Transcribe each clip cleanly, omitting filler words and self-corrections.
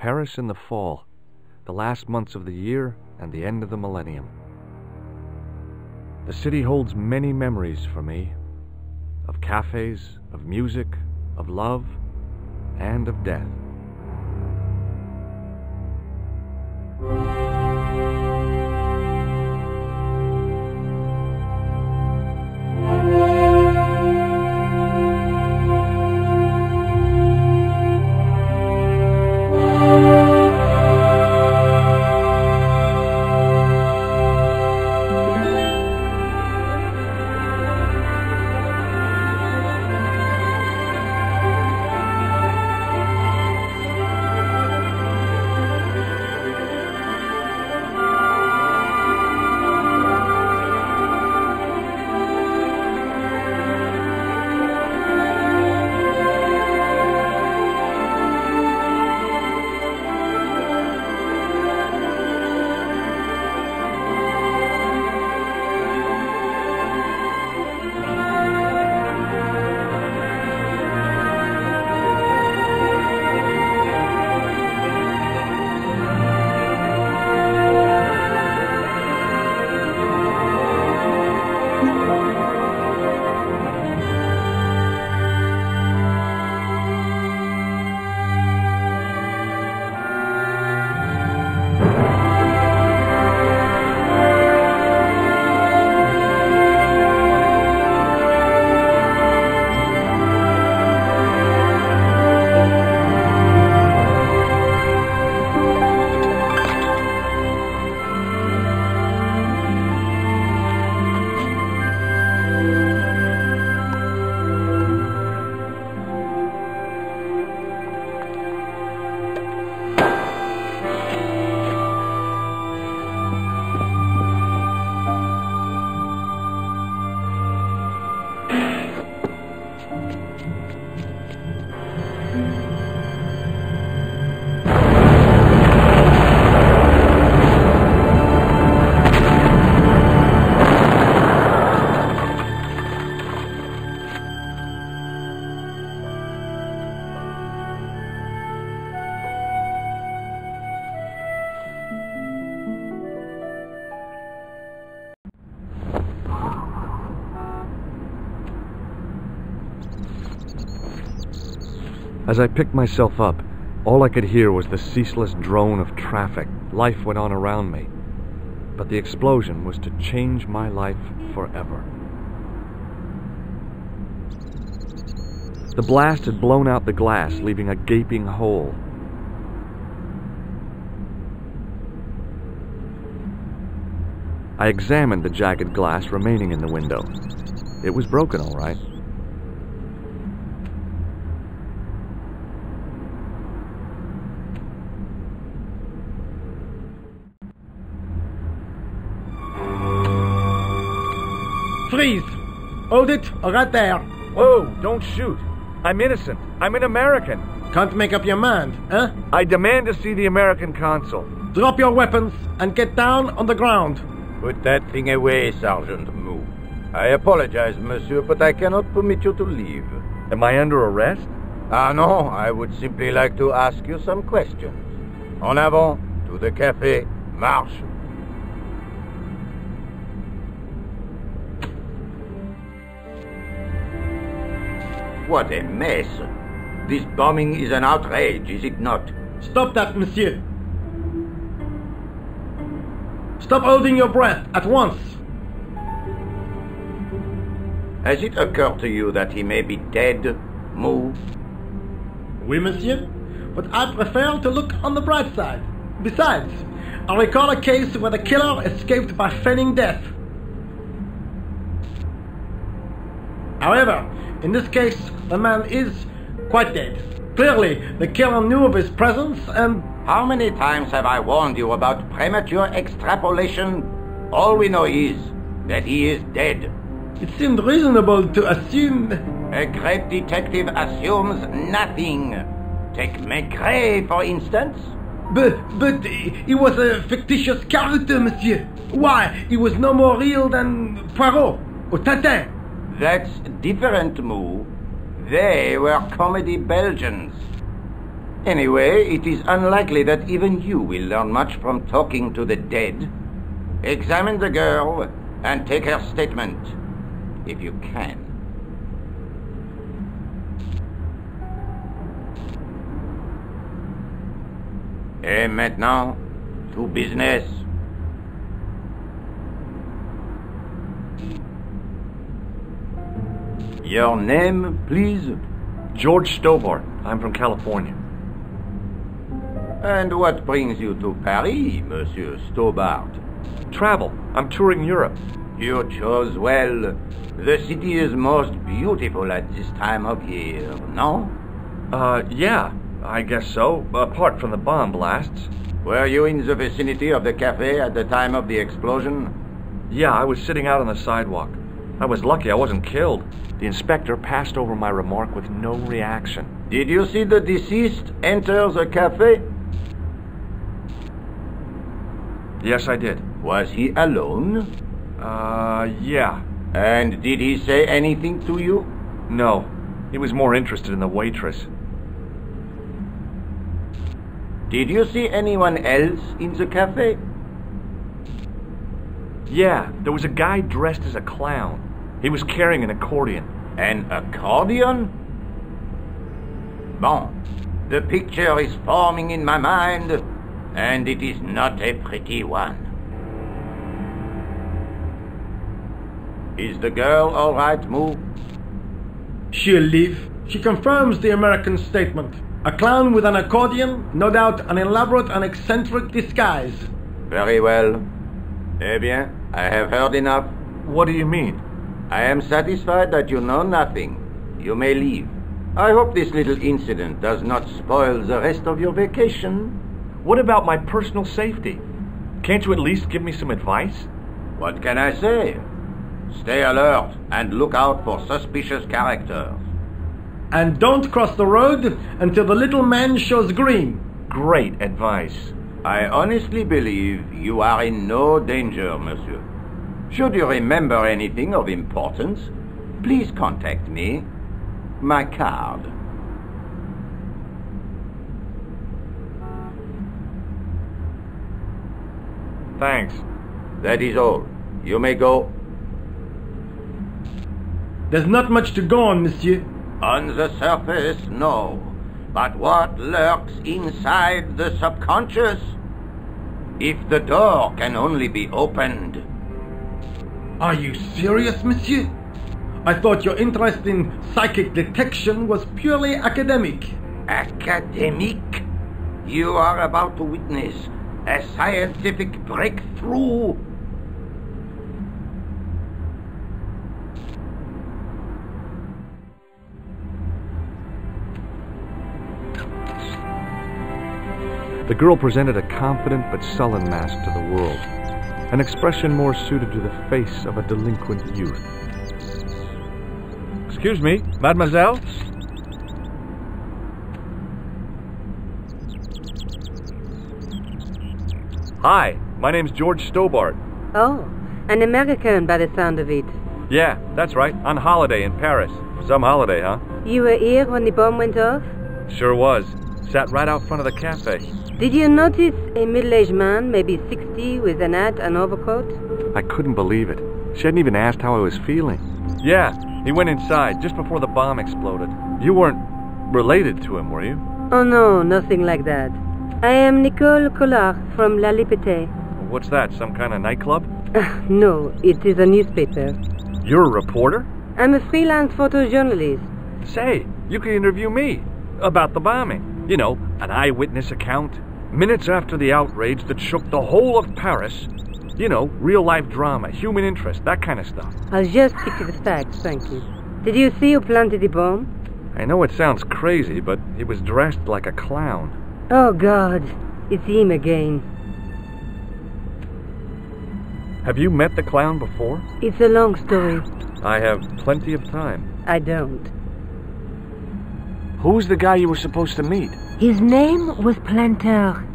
Paris in the fall, the last months of the year and the end of the millennium. The city holds many memories for me, of cafes, of music, of love, and of death. As I picked myself up, all I could hear was the ceaseless drone of traffic. Life went on around me. But the explosion was to change my life forever. The blast had blown out the glass, leaving a gaping hole. I examined the jagged glass remaining in the window. It was broken, all right. Freeze! Hold it, right there. Whoa, don't shoot. I'm innocent. I'm an American. Can't make up your mind, huh? I demand to see the American consul. Drop your weapons and get down on the ground. Put that thing away, Sergeant Moo. I apologize, monsieur, but I cannot permit you to leave. Am I under arrest? Ah, no, I would simply like to ask you some questions. En avant, to the café, marche. What a mess. This bombing is an outrage, is it not? Stop that, monsieur. Stop holding your breath at once. Has it occurred to you that he may be dead, Moo? Oui, monsieur, but I prefer to look on the bright side. Besides, I recall a case where the killer escaped by feigning death. However, in this case, the man is quite dead. Clearly, the killer knew of his presence and... How many times have I warned you about premature extrapolation? All we know is that he is dead. It seemed reasonable to assume... A great detective assumes nothing. Take Maigret, for instance. But he was a fictitious character, monsieur. Why, he was no more real than Poirot or Tintin. That's different, Moo. They were comedy Belgians. Anyway, it is unlikely that even you will learn much from talking to the dead. Examine the girl and take her statement, if you can. Et maintenant, to business. Your name, please? George Stobart. I'm from California. And what brings you to Paris, Monsieur Stobart? Travel. I'm touring Europe. You chose well. The city is most beautiful at this time of year, no? Yeah, I guess so, apart from the bomb blasts. Were you in the vicinity of the cafe at the time of the explosion? Yeah, I was sitting out on the sidewalk. I was lucky I wasn't killed. The inspector passed over my remark with no reaction. Did you see the deceased enter the cafe? Yes, I did. Was he alone? Yeah. And did he say anything to you? No. He was more interested in the waitress. Did you see anyone else in the cafe? Yeah, there was a guy dressed as a clown. He was carrying an accordion. An accordion? Bon, the picture is forming in my mind, and it is not a pretty one. Is the girl all right, Moo? She'll leave. She confirms the American statement. A clown with an accordion, no doubt an elaborate and eccentric disguise. Very well. Eh bien, I have heard enough. What do you mean? I am satisfied that you know nothing. You may leave. I hope this little incident does not spoil the rest of your vacation. What about my personal safety? Can't you at least give me some advice? What can I say? Stay alert and look out for suspicious characters. And don't cross the road until the little man shows green. Great advice. I honestly believe you are in no danger, monsieur. Should you remember anything of importance, please contact me. My card. Thanks. That is all. You may go. There's not much to go on, monsieur. On the surface, no. But what lurks inside the subconscious? If the door can only be opened. Are you serious, monsieur? I thought your interest in psychic detection was purely academic. Academic? You are about to witness a scientific breakthrough. The girl presented a confident but sullen mask to the world, an expression more suited to the face of a delinquent youth. Excuse me, mademoiselle? Hi, my name's George Stobart. Oh, an American by the sound of it. Yeah, that's right, on holiday in Paris. Some holiday, huh? You were here when the bomb went off? Sure was. Sat right out front of the cafe. Did you notice a middle-aged man, maybe 60, with an hat and overcoat? I couldn't believe it. She hadn't even asked how I was feeling. Yeah, he went inside just before the bomb exploded. You weren't related to him, were you? Oh no, nothing like that. I am Nicole Collard from La Liberté. What's that, some kind of nightclub? No, it is a newspaper. You're a reporter? I'm a freelance photojournalist. Say, you can interview me about the bombing. You know, an eyewitness account. Minutes after the outrage that shook the whole of Paris. You know, real-life drama, human interest, that kind of stuff. I'll just stick to the facts, thank you. Did you see who planted the bomb? I know it sounds crazy, but he was dressed like a clown. Oh, God. It's him again. Have you met the clown before? It's a long story. I have plenty of time. I don't. Who's the guy you were supposed to meet? His name was Planter.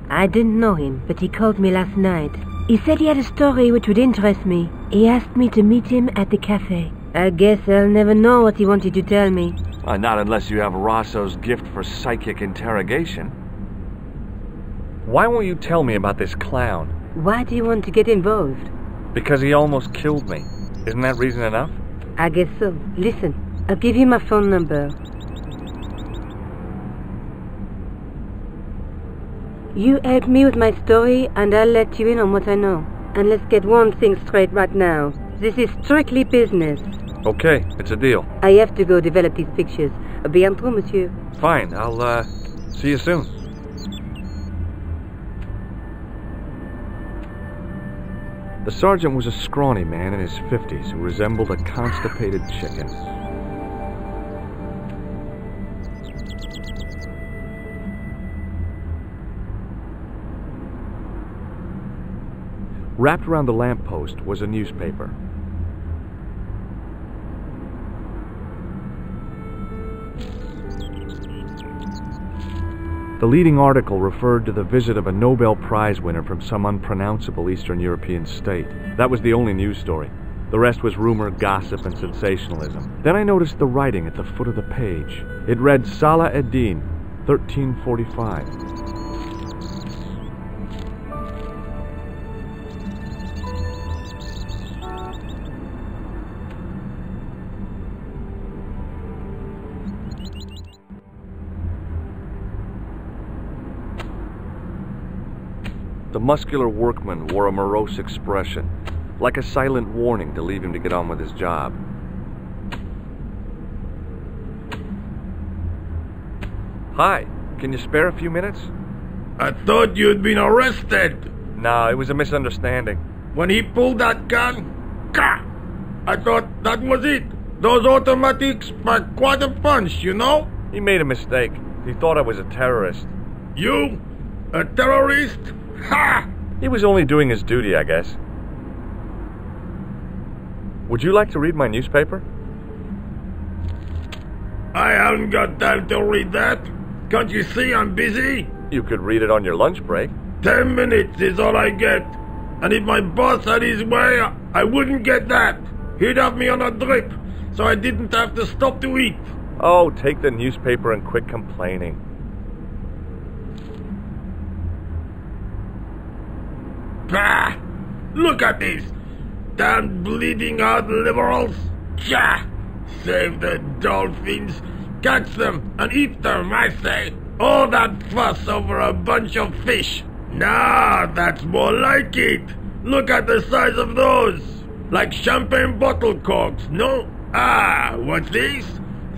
I didn't know him, but he called me last night. He said he had a story which would interest me. He asked me to meet him at the cafe. I guess I'll never know what he wanted to tell me. Not unless you have Rosso's gift for psychic interrogation. Why won't you tell me about this clown? Why do you want to get involved? Because he almost killed me. Isn't that reason enough? I guess so. Listen, I'll give you my phone number. You help me with my story, and I'll let you in on what I know. And let's get one thing straight right now. This is strictly business. Okay, it's a deal. I have to go develop these pictures. À bientôt, monsieur. Fine, I'll, see you soon. The sergeant was a scrawny man in his 50s who resembled a constipated chicken. Wrapped around the lamppost was a newspaper. The leading article referred to the visit of a Nobel Prize winner from some unpronounceable Eastern European state. That was the only news story. The rest was rumor, gossip, and sensationalism. Then I noticed the writing at the foot of the page. It read Salah Eddin, 1345. The muscular workman wore a morose expression, like a silent warning to leave him to get on with his job. Hi, can you spare a few minutes? I thought you'd been arrested. No, it was a misunderstanding. When he pulled that gun, gah! I thought that was it. Those automatics pack quite a punch, you know? He made a mistake. He thought I was a terrorist. You? A terrorist? Ha! He was only doing his duty, I guess. Would you like to read my newspaper? I haven't got time to read that. Can't you see I'm busy? You could read it on your lunch break. 10 minutes is all I get. And if my boss had his way, I wouldn't get that. He'd have me on a drip, so I didn't have to stop to eat. Oh, take the newspaper and quit complaining. Bah! Look at this! Damn bleeding heart liberals! Tcha! Save the dolphins! Catch them and eat them, I say! All that fuss over a bunch of fish! Nah, that's more like it! Look at the size of those! Like champagne bottle corks, no? Ah, what's this?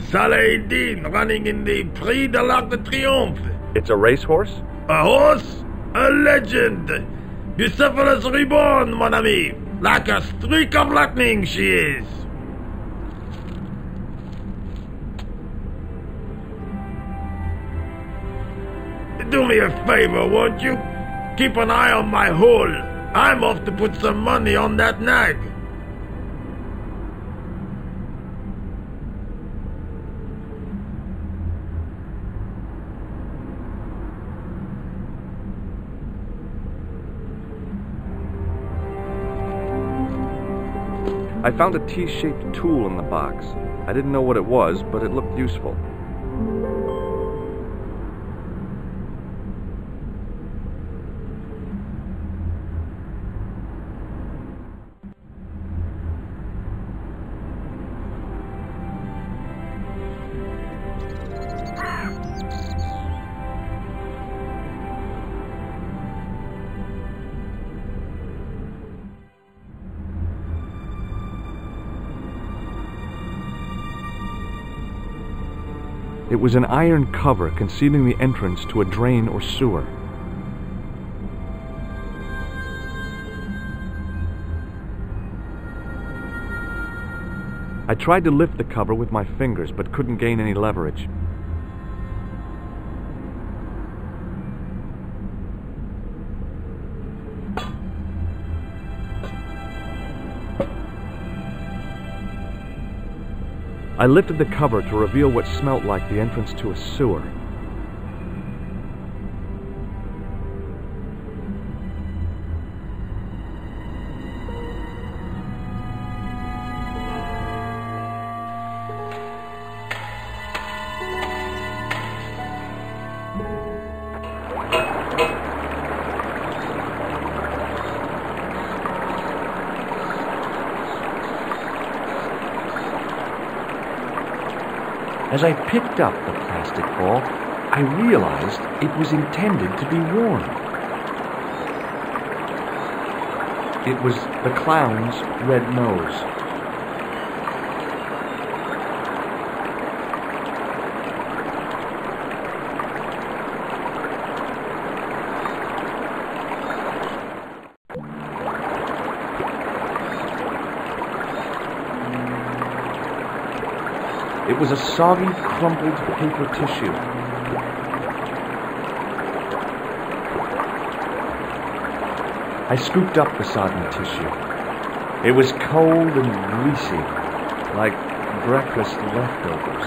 Salah-Eddin running in the Prix de l'Arc de Triomphe! It's a racehorse? A horse? A legend! Bucephalus reborn, mon ami! Like a streak of lightning she is! Do me a favor, won't you? Keep an eye on my hole. I'm off to put some money on that nag. I found a T-shaped tool in the box. I didn't know what it was, but it looked useful. It was an iron cover concealing the entrance to a drain or sewer. I tried to lift the cover with my fingers, but couldn't gain any leverage. I lifted the cover to reveal what smelt like the entrance to a sewer. As I picked up the plastic ball, I realized it was intended to be worn. It was the clown's red nose. It was a soggy, crumpled paper tissue. I scooped up the soggy tissue. It was cold and greasy, like breakfast leftovers.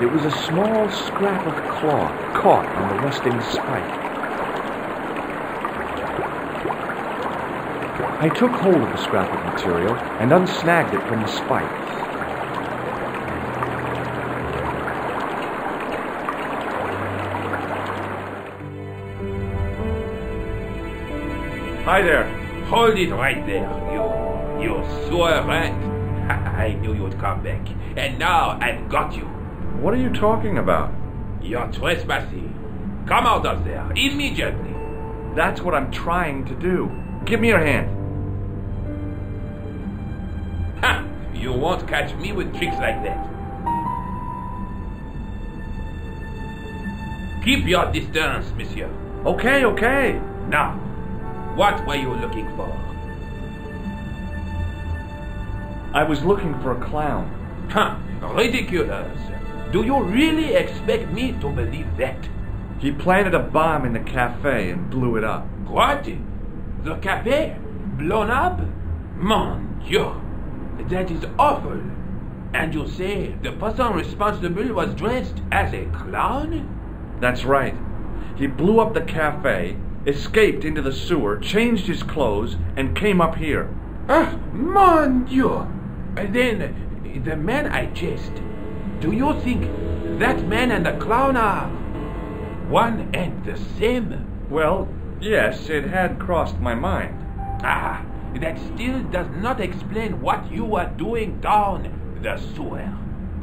It was a small scrap of cloth caught on the rusting spike. I took hold of the scrap of material and unsnagged it from the spike. Hi there. Hold it right there, you sewer rat. I knew you'd come back, and now I've got you. What are you talking about? You're trespassing. Come out of there, immediately. That's what I'm trying to do. Give me your hand. Ha! You won't catch me with tricks like that. Keep your distance, monsieur. Okay, okay. Now, what were you looking for? I was looking for a clown. Huh, ridiculous. Do you really expect me to believe that? He planted a bomb in the cafe and blew it up. What? The cafe? Blown up? Mon Dieu, that is awful. And you say the person responsible was dressed as a clown? That's right. He blew up the cafe, escaped into the sewer, changed his clothes, and came up here. Ah, mon Dieu. And then, the man I chased, do you think that man and the clown are one and the same? Well, yes, it had crossed my mind. Ah, that still does not explain what you were doing down the sewer.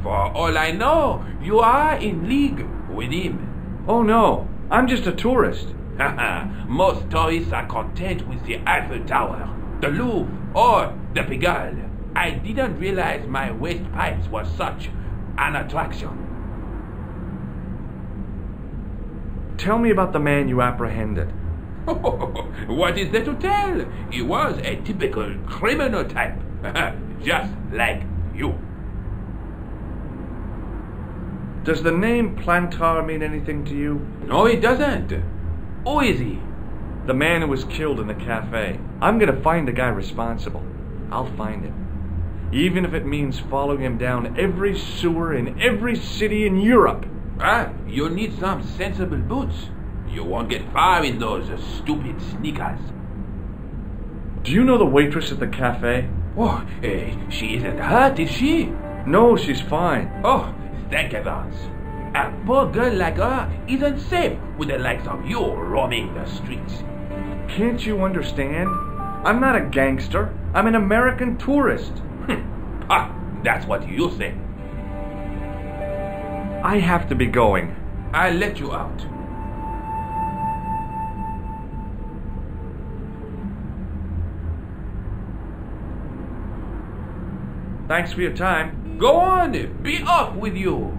For all I know, you are in league with him. Oh no, I'm just a tourist. Most tourists are content with the Eiffel Tower, the Louvre, or the Pigalle. I didn't realize my waste pipes were such an attraction. Tell me about the man you apprehended. What is there to tell? He was a typical criminal type, just like you. Does the name Plantar mean anything to you? No, it doesn't. Who is he? The man who was killed in the cafe. I'm gonna find the guy responsible. I'll find him. Even if it means following him down every sewer in every city in Europe. Ah, you need some sensible boots. You won't get far in those stupid sneakers. Do you know the waitress at the cafe? Oh, she isn't hurt, is she? No, she's fine. Oh, thank heavens. A poor girl like her isn't safe with the likes of you roaming the streets. Can't you understand? I'm not a gangster. I'm an American tourist. Ah, that's what you say. I have to be going. I'll let you out. Thanks for your time. Go on, be off with you.